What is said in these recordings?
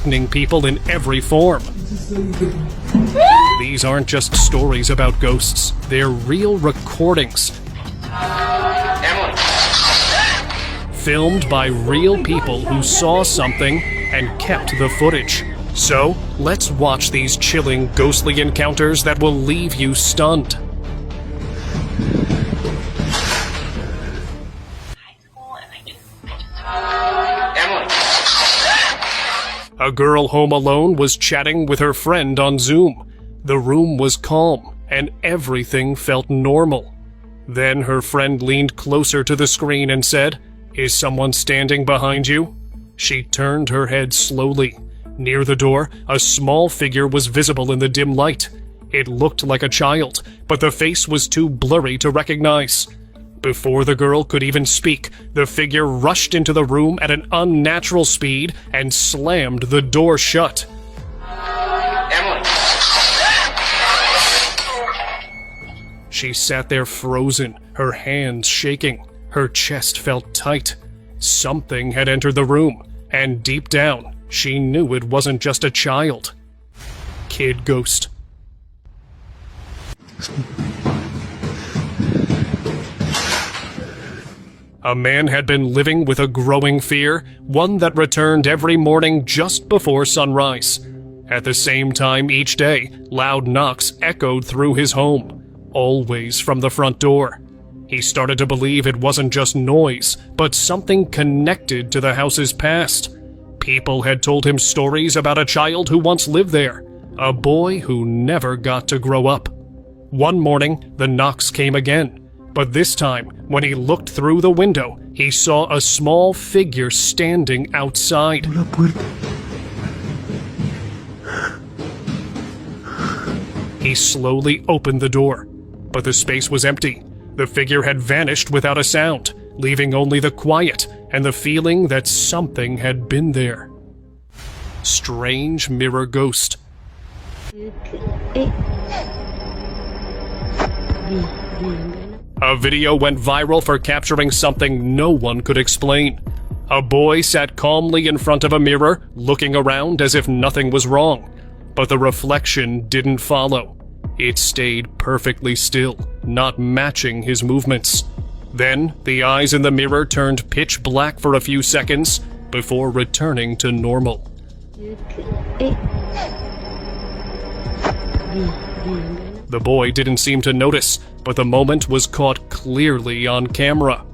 frightening people in every form. These aren't just stories about ghosts, they're real recordings. Filmed by real people who saw something and kept the footage. So, let's watch these chilling, ghostly encounters that will leave you stunned. A girl home alone was chatting with her friend on Zoom. The room was calm, and everything felt normal. Then her friend leaned closer to the screen and said, "Is someone standing behind you?" She turned her head slowly. Near the door, a small figure was visible in the dim light. It looked like a child, but the face was too blurry to recognize. Before the girl could even speak, the figure rushed into the room at an unnatural speed and slammed the door shut. She sat there frozen, her hands shaking. Her chest felt tight. Something had entered the room, and deep down, she knew it wasn't just a child. Kid Ghost. A man had been living with a growing fear, one that returned every morning just before sunrise. At the same time each day, loud knocks echoed through his home, always from the front door. He started to believe it wasn't just noise, but something connected to the house's past. People had told him stories about a child who once lived there, a boy who never got to grow up. One morning, the knocks came again. But this time, when he looked through the window, he saw a small figure standing outside. He slowly opened the door, but the space was empty. The figure had vanished without a sound, leaving only the quiet and the feeling that something had been there. Strange Mirror Ghost. A video went viral for capturing something no one could explain. A boy sat calmly in front of a mirror, looking around as if nothing was wrong. But the reflection didn't follow. It stayed perfectly still, not matching his movements. Then, the eyes in the mirror turned pitch black for a few seconds before returning to normal. The boy didn't seem to notice, but the moment was caught clearly on camera.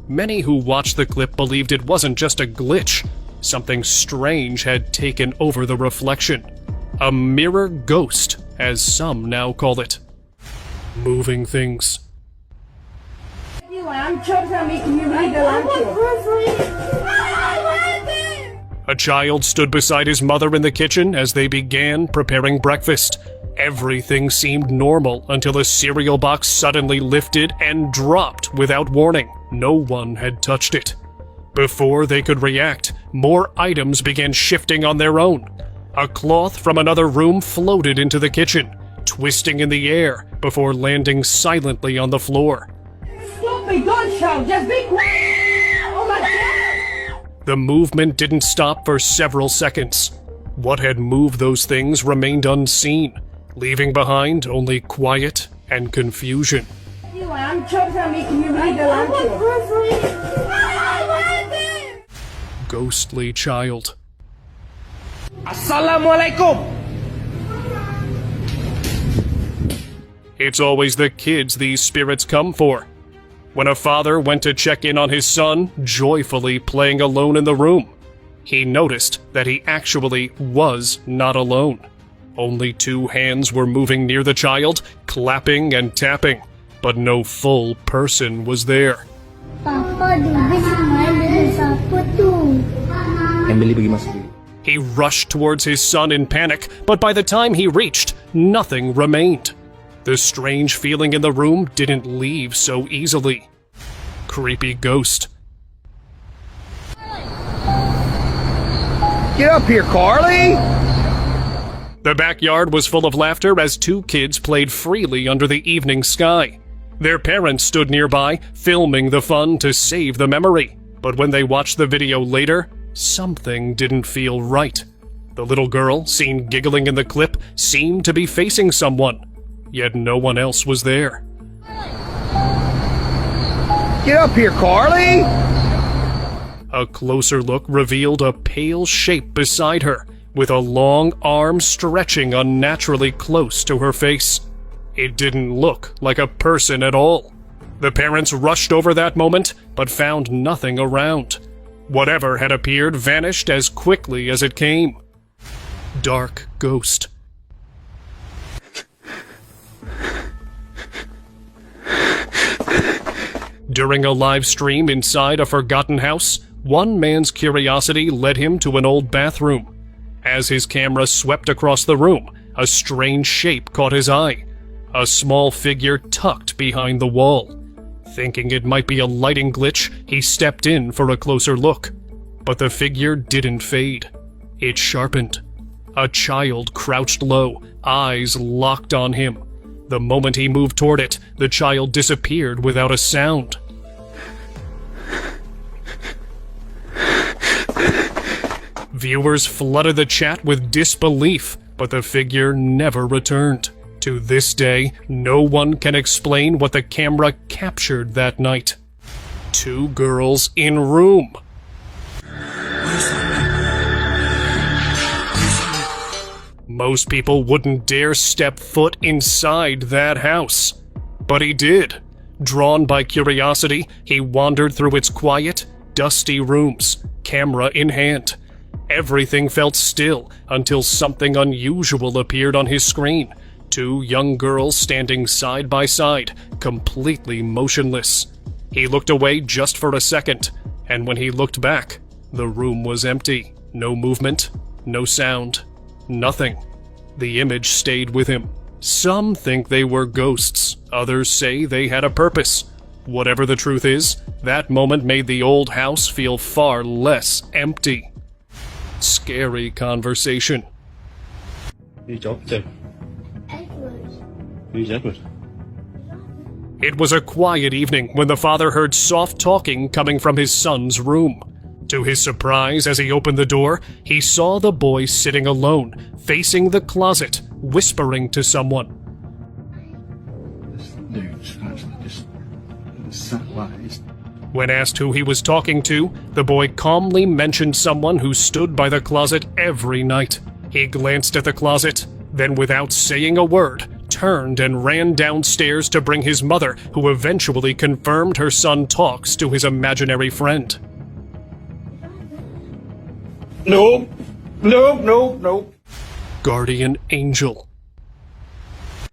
Many who watched the clip believed it wasn't just a glitch. Something strange had taken over the reflection. A mirror ghost, as some now call it. Moving things. A child stood beside his mother in the kitchen as they began preparing breakfast. Everything seemed normal until a cereal box suddenly lifted and dropped without warning. No one had touched it. Before they could react, more items began shifting on their own. A cloth from another room floated into the kitchen, twisting in the air before landing silently on the floor. Stop me, don't shout, just be quiet! Oh my God! The movement didn't stop for several seconds. What had moved those things remained unseen, leaving behind only quiet and confusion. Ghostly child. Assalamualaikum. It's always the kids these spirits come for. When a father went to check in on his son, joyfully playing alone in the room, he noticed that he actually was not alone. Only two hands were moving near the child, clapping and tapping, but no full person was there. Papa, Dede semain dengan siapa tu? Emily pergi masuk dulu. He rushed towards his son in panic, but by the time he reached, nothing remained. The strange feeling in the room didn't leave so easily. Creepy ghost. Get up here, Carly! The backyard was full of laughter as two kids played freely under the evening sky. Their parents stood nearby, filming the fun to save the memory. But when they watched the video later, something didn't feel right. The little girl, seen giggling in the clip, seemed to be facing someone, yet no one else was there. Get up here, Carly! A closer look revealed a pale shape beside her, with a long arm stretching unnaturally close to her face. It didn't look like a person at all. The parents rushed over that moment, but found nothing around. Whatever had appeared vanished as quickly as it came. Dark ghost. During a live stream inside a forgotten house, one man's curiosity led him to an old bathroom. As his camera swept across the room, a strange shape caught his eye. A small figure tucked behind the wall. Thinking it might be a lighting glitch, he stepped in for a closer look. But the figure didn't fade. It sharpened. A child crouched low, eyes locked on him. The moment he moved toward it, the child disappeared without a sound. Viewers flooded the chat with disbelief, but the figure never returned. To this day, no one can explain what the camera captured that night. 2 girls in room. Most people wouldn't dare step foot inside that house. But he did. Drawn by curiosity, he wandered through its quiet, dusty rooms, camera in hand. Everything felt still until something unusual appeared on his screen. 2 young girls standing side by side, completely motionless. He looked away just for a second, and when he looked back, the room was empty. No movement, no sound, nothing. The image stayed with him. Some think they were ghosts, others say they had a purpose. Whatever the truth is, that moment made the old house feel far less empty. Scary conversation. Edward. It was a quiet evening when the father heard soft talking coming from his son's room. To his surprise, as he opened the door, he saw the boy sitting alone, facing the closet, whispering to someone. This dude's actually just sat like he's... When asked who he was talking to, the boy calmly mentioned someone who stood by the closet every night. He glanced at the closet, then without saying a word, turned and ran downstairs to bring his mother, who eventually confirmed her son talks to his imaginary friend. Nope. Nope. Guardian angel.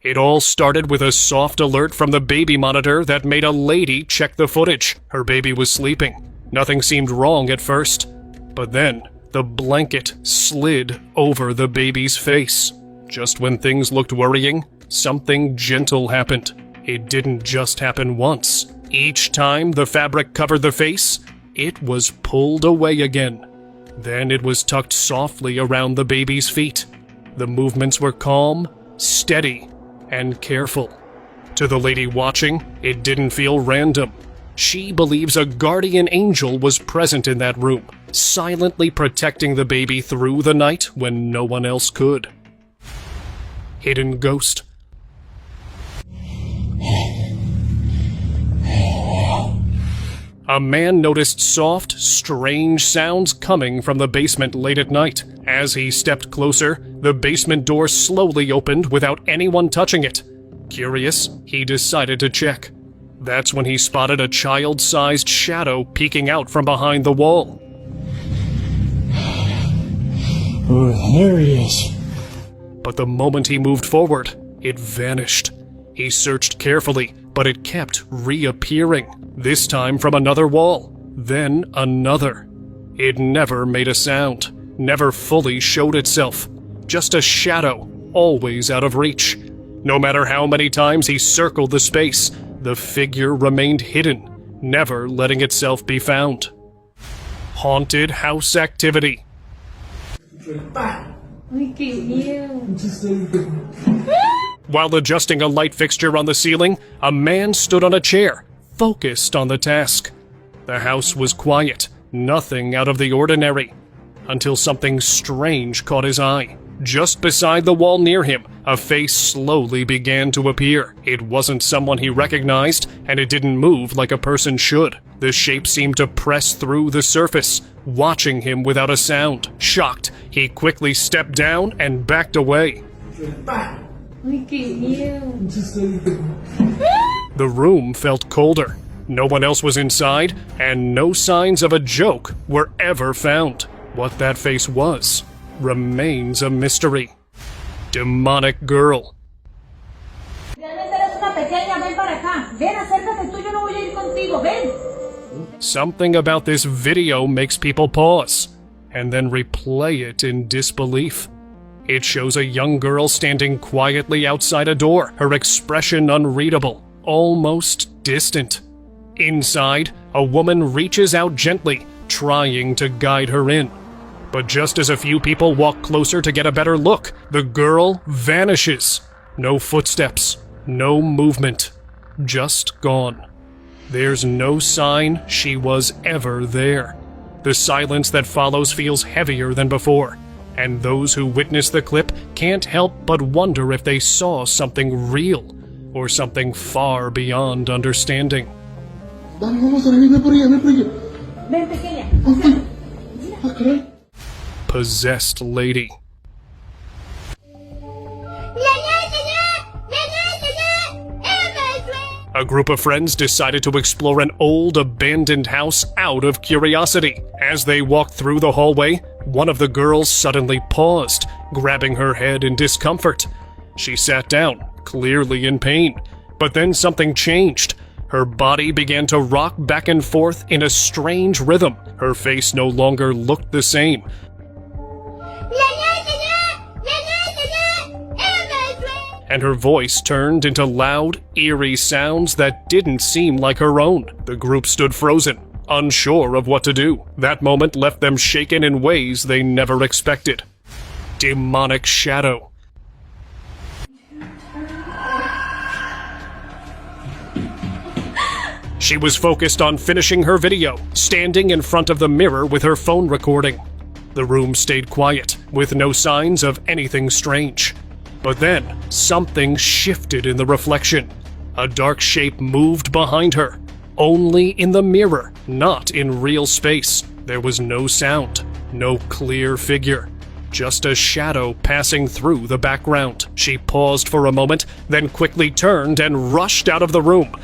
It all started with a soft alert from the baby monitor that made a lady check the footage. Her baby was sleeping. Nothing seemed wrong at first. But then, the blanket slid over the baby's face. Just when things looked worrying, something gentle happened. It didn't just happen once. Each time the fabric covered the face, it was pulled away again. Then it was tucked softly around the baby's feet. The movements were calm, steady, and careful. To the lady watching, it didn't feel random. She believes a guardian angel was present in that room, silently protecting the baby through the night when no one else could. Hidden ghost. A man noticed soft, strange sounds coming from the basement late at night. As he stepped closer, the basement door slowly opened without anyone touching it. Curious, he decided to check. That's when he spotted a child-sized shadow peeking out from behind the wall. Oh, there he is. But the moment he moved forward, it vanished. He searched carefully, but it kept reappearing, this time from another wall, then another. It never made a sound, never fully showed itself. Just a shadow, always out of reach. No matter how many times he circled the space, the figure remained hidden, never letting itself be found. Haunted house activity. Look at you. While adjusting a light fixture on the ceiling, a man stood on a chair, focused on the task. The house was quiet, nothing out of the ordinary. until something strange caught his eye. Just beside the wall near him, a face slowly began to appear. It wasn't someone he recognized, and it didn't move like a person should. The shape seemed to press through the surface, watching him without a sound. Shocked, he quickly stepped down and backed away. The room felt colder. No one else was inside, and no signs of a joke were ever found. What that face was remains a mystery. Demonic girl. Realmente eres una pequeña, ven para acá. Ven, acércate tú, yo no voy a ir contigo, ven. Something about this video makes people pause, and then replay it in disbelief. It shows a young girl standing quietly outside a door, her expression unreadable, almost distant. Inside, a woman reaches out gently, trying to guide her in. But just as a few people walk closer to get a better look, the girl vanishes. No footsteps, no movement, just gone. There's no sign she was ever there. The silence that follows feels heavier than before, and those who witness the clip can't help but wonder if they saw something real or something far beyond understanding. Dale, vamos a salir, ven por ella. Ven, pequeña. Possessed lady. A group of friends decided to explore an old abandoned house out of curiosity. As they walked through the hallway, one of the girls suddenly paused, grabbing her head in discomfort. She sat down, clearly in pain, but then something changed. Her body began to rock back and forth in a strange rhythm. Her face no longer looked the same. And her voice turned into loud, eerie sounds that didn't seem like her own. The group stood frozen, unsure of what to do. That moment left them shaken in ways they never expected. Demonic shadow. She was focused on finishing her video, standing in front of the mirror with her phone recording. The room stayed quiet, with no signs of anything strange. But then, something shifted in the reflection. A dark shape moved behind her. Only in the mirror, not in real space. There was no sound, no clear figure. Just a shadow passing through the background. She paused for a moment, then quickly turned and rushed out of the room.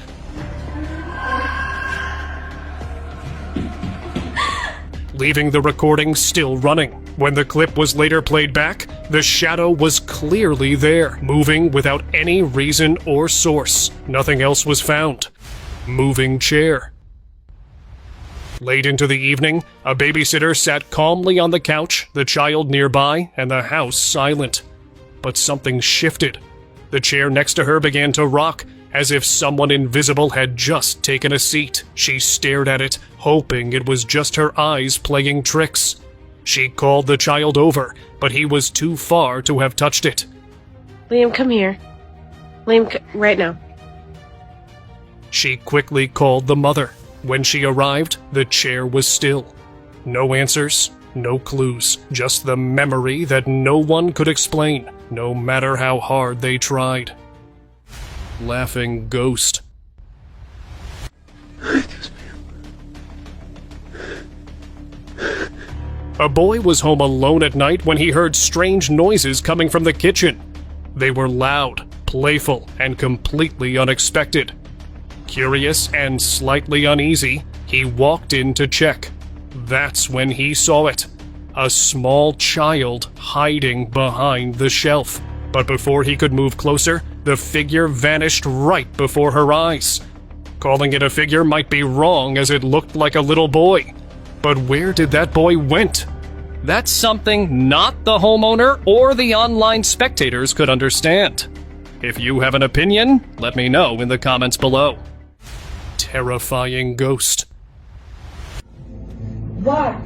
Leaving the recording still running. When the clip was later played back, the shadow was clearly there, moving without any reason or source. Nothing else was found. Moving chair. Late into the evening, a babysitter sat calmly on the couch, the child nearby, and the house silent. But something shifted. The chair next to her began to rock, as if someone invisible had just taken a seat. She stared at it, hoping it was just her eyes playing tricks. She called the child over, but he was too far to have touched it. Liam, come here. Liam, right now. She quickly called the mother. When she arrived, the chair was still. No answers, no clues, just the memory that no one could explain, no matter how hard they tried. Laughing ghost. A boy was home alone at night when he heard strange noises coming from the kitchen. They were loud, playful, and completely unexpected. Curious and slightly uneasy, he walked in to check. That's when he saw it. A small child hiding behind the shelf. But before he could move closer, the figure vanished right before her eyes. Calling it a figure might be wrong, as it looked like a little boy. But where did that boy went? That's something not the homeowner or the online spectators could understand. If you have an opinion, let me know in the comments below. Terrifying ghost. What?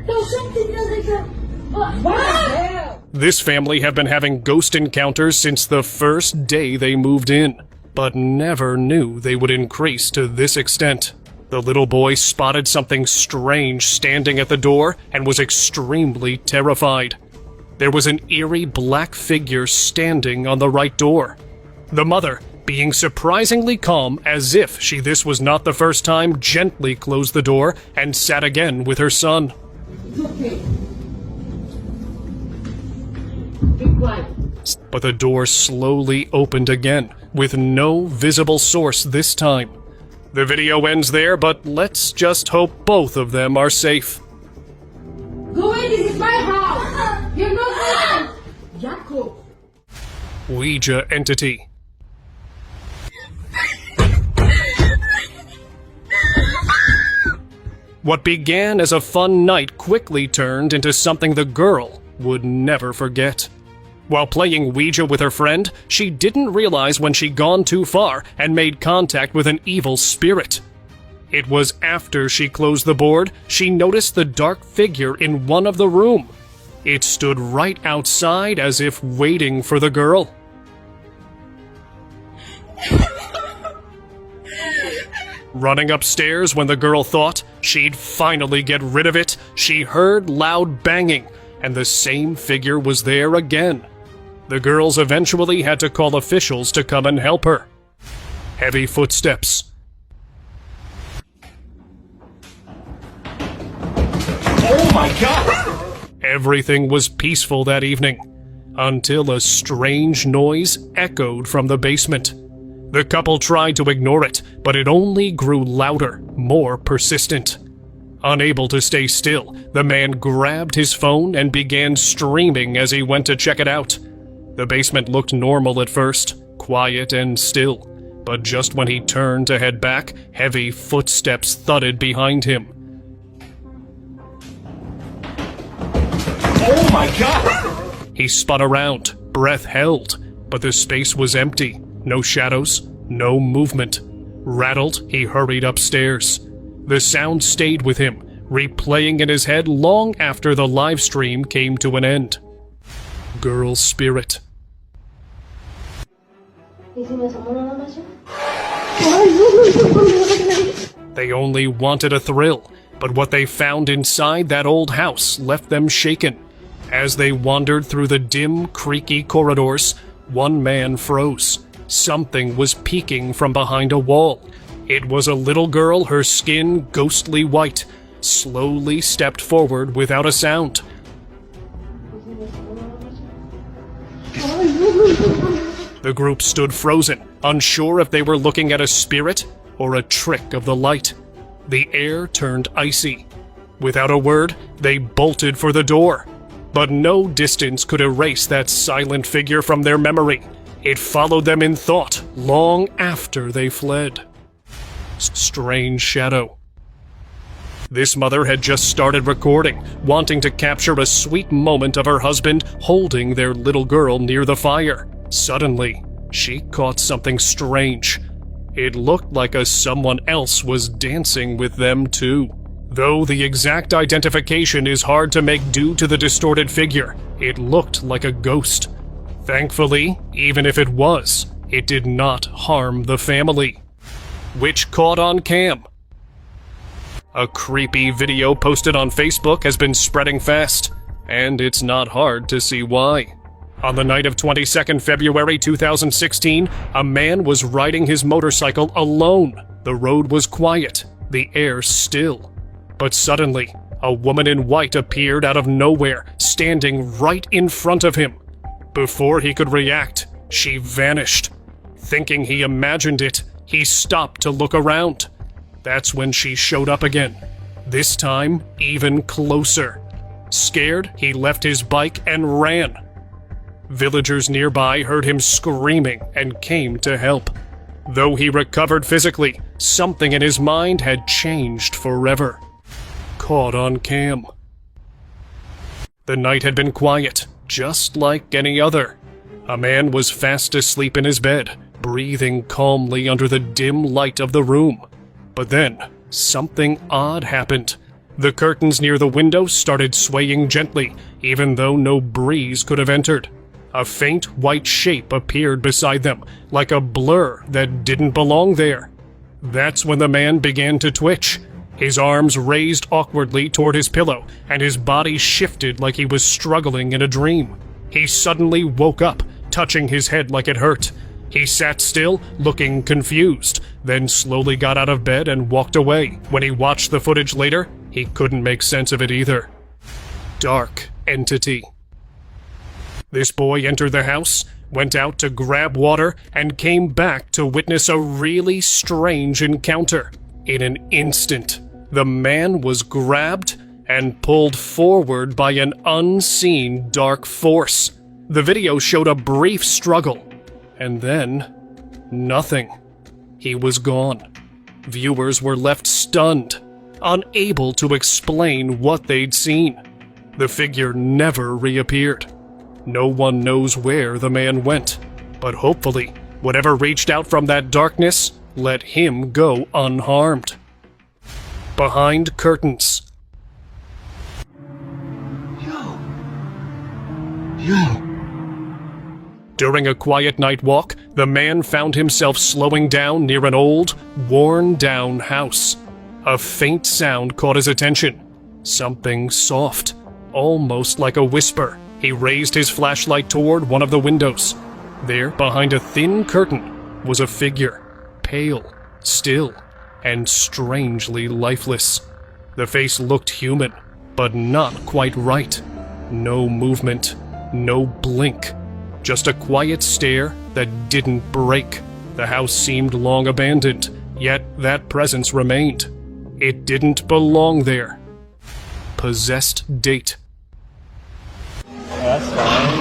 No, something doesn't. What? This family have been having ghost encounters since the first day they moved in, but never knew they would increase to this extent. The little boy spotted something strange standing at the door and was extremely terrified. There was an eerie black figure standing on the right door. The mother, being surprisingly calm as if this was not the first time, gently closed the door and sat again with her son. It's okay. Be quiet. But the door slowly opened again, with no visible source this time. The video ends there, but let's just hope both of them are safe. Go in, this is my house. You're not allowed. Jacob. Ouija entity. What began as a fun night quickly turned into something the girl would never forget. While playing Ouija with her friend, she didn't realize when she'd gone too far and made contact with an evil spirit. It was after she closed the board, she noticed the dark figure in one of the room. It stood right outside as if waiting for the girl. Running upstairs when the girl thought she'd finally get rid of it, she heard loud banging, and the same figure was there again. The girls eventually had to call officials to come and help her. Heavy footsteps. Oh my God! Everything was peaceful that evening, until a strange noise echoed from the basement. The couple tried to ignore it, but it only grew louder, more persistent. Unable to stay still, the man grabbed his phone and began streaming as he went to check it out. The basement looked normal at first, quiet and still, but just when he turned to head back, heavy footsteps thudded behind him. Oh my God! He spun around, breath held, but the space was empty. No shadows, no movement. Rattled, he hurried upstairs. The sound stayed with him, replaying in his head long after the live stream came to an end. Girl spirit. They only wanted a thrill, but what they found inside that old house left them shaken. As they wandered through the dim, creaky corridors, one man froze. Something was peeking from behind a wall. It was a little girl, her skin ghostly white, slowly stepped forward without a sound. The group stood frozen, unsure if they were looking at a spirit or a trick of the light. The air turned icy. Without a word, they bolted for the door. But no distance could erase that silent figure from their memory. It followed them in thought long after they fled. Strange shadow. This mother had just started recording, wanting to capture a sweet moment of her husband holding their little girl near the fire. Suddenly, she caught something strange. It looked like someone else was dancing with them too. Though the exact identification is hard to make due to the distorted figure, it looked like a ghost. Thankfully, even if it was, it did not harm the family. Which caught on cam. A creepy video posted on Facebook has been spreading fast, and it's not hard to see why. On the night of 22nd February 2016, a man was riding his motorcycle alone. The road was quiet, the air still. But suddenly, a woman in white appeared out of nowhere, standing right in front of him. Before he could react, she vanished. Thinking he imagined it, he stopped to look around. That's when she showed up again, this time even closer. Scared, he left his bike and ran. Villagers nearby heard him screaming and came to help. Though he recovered physically, something in his mind had changed forever. Caught on cam. The night had been quiet, just like any other. A man was fast asleep in his bed, breathing calmly under the dim light of the room. But then, something odd happened. The curtains near the window started swaying gently, even though no breeze could have entered. A faint white shape appeared beside them, like a blur that didn't belong there. That's when the man began to twitch. His arms raised awkwardly toward his pillow, and his body shifted like he was struggling in a dream. He suddenly woke up, touching his head like it hurt. He sat still, looking confused, then slowly got out of bed and walked away. When he watched the footage later, he couldn't make sense of it either. Dark entity. This boy entered the house, went out to grab water, and came back to witness a really strange encounter. In an instant, the man was grabbed and pulled forward by an unseen dark force. The video showed a brief struggle, and then nothing. He was gone. Viewers were left stunned, unable to explain what they'd seen. The figure never reappeared. No one knows where the man went, but hopefully, whatever reached out from that darkness let him go unharmed. Behind curtains. Yo. During a quiet night walk, the man found himself slowing down near an old, worn-down house. A faint sound caught his attention. Something soft, almost like a whisper. He raised his flashlight toward one of the windows. There, behind a thin curtain, was a figure, pale, still, and strangely lifeless. The face looked human, but not quite right. No movement, no blink. Just a quiet stare that didn't break. The house seemed long abandoned, yet that presence remained. It didn't belong there. Possessed date. That's fine.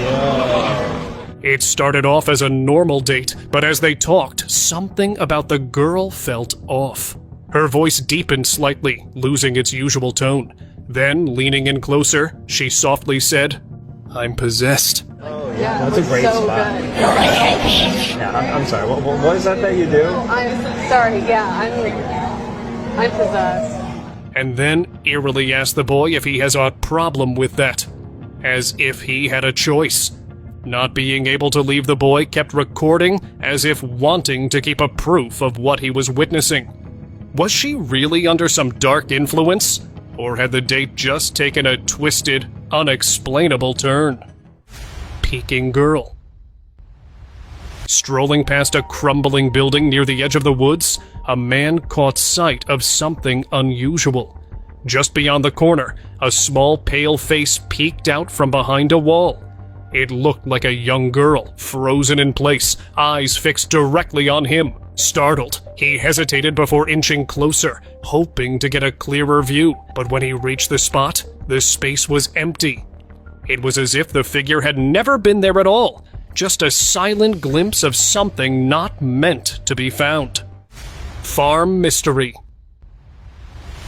Yeah. It started off as a normal date, but as they talked, something about the girl felt off. Her voice deepened slightly, losing its usual tone. Then, leaning in closer, she softly said, "I'm possessed." Yeah, That's a great so spot. good. Yeah, I'm sorry. What is that you do? I'm sorry. Yeah, I'm possessed. And then eerily asked the boy if he has a problem with that. As if he had a choice. Not being able to leave, the boy kept recording as if wanting to keep a proof of what he was witnessing. Was she really under some dark influence? Or had the date just taken a twisted, unexplainable turn? Peeking girl. Strolling past a crumbling building near the edge of the woods, a man caught sight of something unusual. Just beyond the corner, a small pale face peeked out from behind a wall. It looked like a young girl, frozen in place, eyes fixed directly on him. Startled, he hesitated before inching closer, hoping to get a clearer view. But when he reached the spot, the space was empty. It was as if the figure had never been there at all, just a silent glimpse of something not meant to be found. Farm mystery.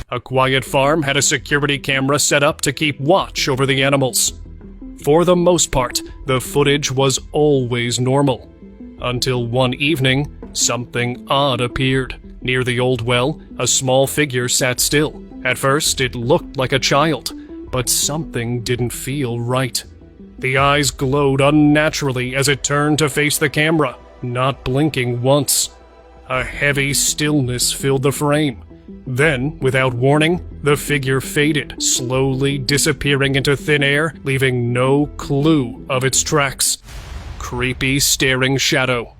A quiet farm had a security camera set up to keep watch over the animals. For the most part, the footage was always normal. Until one evening, something odd appeared. Near the old well, a small figure sat still. At first, it looked like a child, but something didn't feel right. The eyes glowed unnaturally as it turned to face the camera, not blinking once. A heavy stillness filled the frame. Then, without warning, the figure faded, slowly disappearing into thin air, leaving no clue of its tracks. Creepy, staring shadow.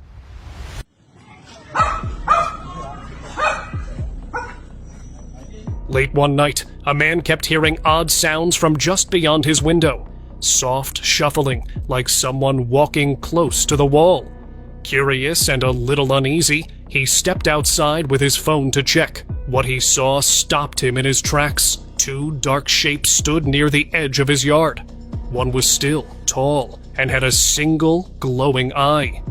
Late one night, a man kept hearing odd sounds from just beyond his window. Soft shuffling, like someone walking close to the wall. Curious and a little uneasy, he stepped outside with his phone to check. What he saw stopped him in his tracks. Two dark shapes stood near the edge of his yard. One was still, tall, and had a single glowing eye.